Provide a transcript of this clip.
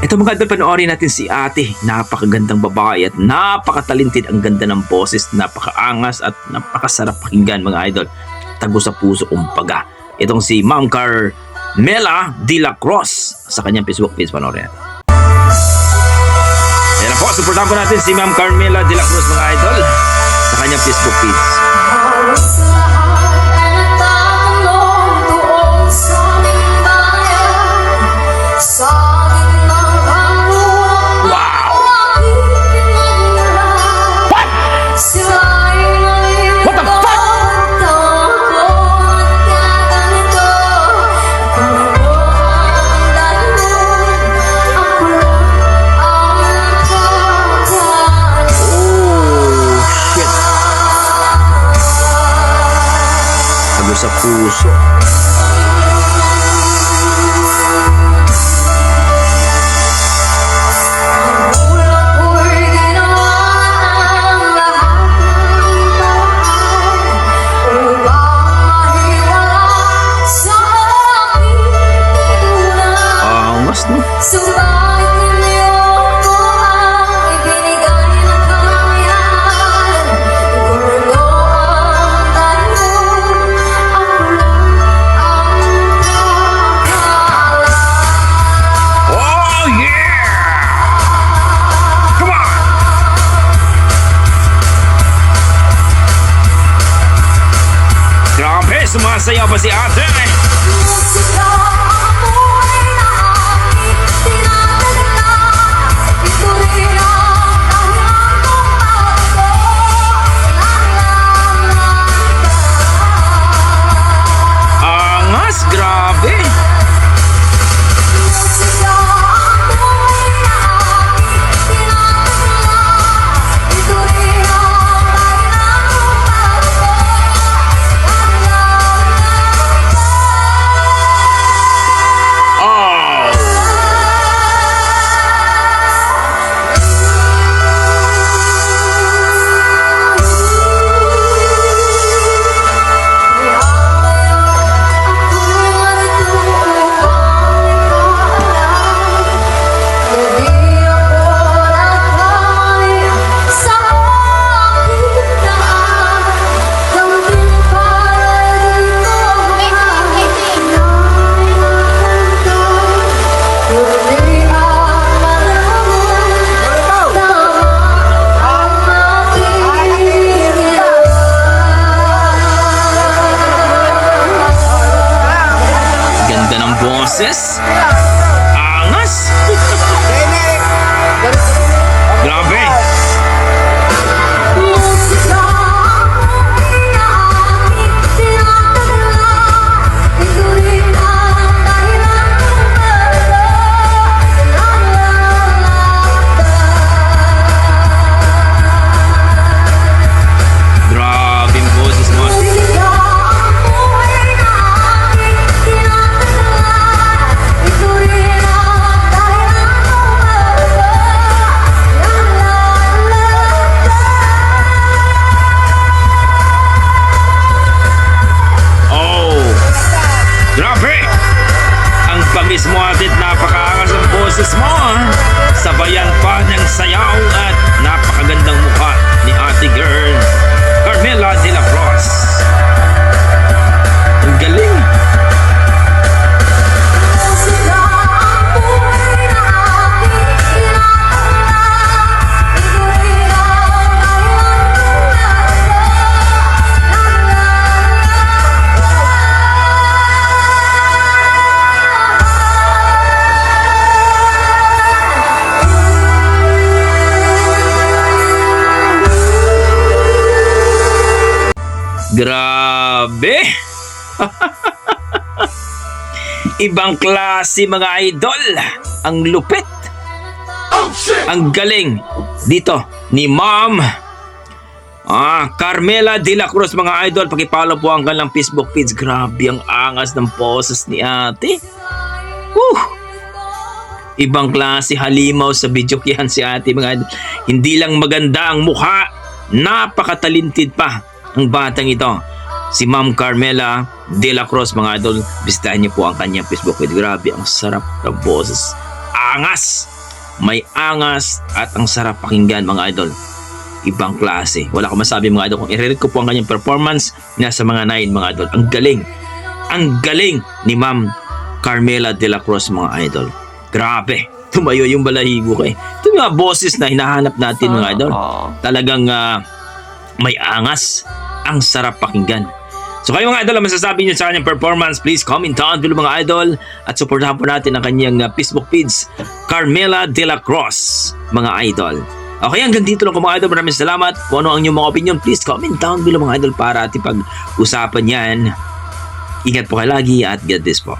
Ito mga idol, panoorin natin si ate. Napakagandang babae at napakatalented. Ang ganda ng boses, napakaangas at napakasarap pakinggan mga idol. Tago sa puso kumbaga. Itong si Ma'am Carmela de la Cruz sa kanyang Facebook page, panoorin natin. Ayan na po, supportan po natin si Ma'am Carmela de la Cruz mga idol sa kanyang Facebook page. Sa puso. Angas no? Sumasayaw ba si ate? Angas, grabe. Boses? Angas? Grabe! Grabing boses mo. Pagis mo atit, napakaangas ang boses mo. Sabayan pa ng sayaw at napakagandang mukha ni ate girl Carmela de la Cruz. Ang galing. Grabe! Ibang klase mga idol. Ang lupit. Ang galing dito ni Ma'am Carmela de la Cruz mga idol. Pakipollow po ang kanilang Facebook page. Grabe ang angas ng poses ni ate. Ibang klase, halimaw sa video yan si ate mga idol. Hindi lang maganda ang mukha, napakatalented pa ang batang ito. Si Ma'am Carmela de la Cruz mga idol. Bisitahin niyo po ang kanyang Facebook page. Grabe ang sarap ng boses. Angas! may angas at ang sarap pakinggan mga idol. Ibang klase. Wala akong masabi mga idol. Kung i-rate ko po ang kanyang performance, nasa mga 9 mga idol. Ang galing. Ang galing ni Ma'am Carmela de la Cruz mga idol. Grabe. Tumayo yung balahibo ko eh. Ito yung mga boses na hinahanap natin mga idol. Talagang may angas. Ang sarap pakinggan. So kayo mga idol, ang masasabi nyo sa kanyang performance, please comment down below mga idol at supportahan po natin ang kanyang Facebook page, Carmela de la Cruz mga idol. Okay, hanggang dito lang po mga idol. Maraming salamat. Kung ano ang inyong mga opinion, please comment down below mga idol para ating pag-usapan yan. Ingat po kayo lagi at God bless po.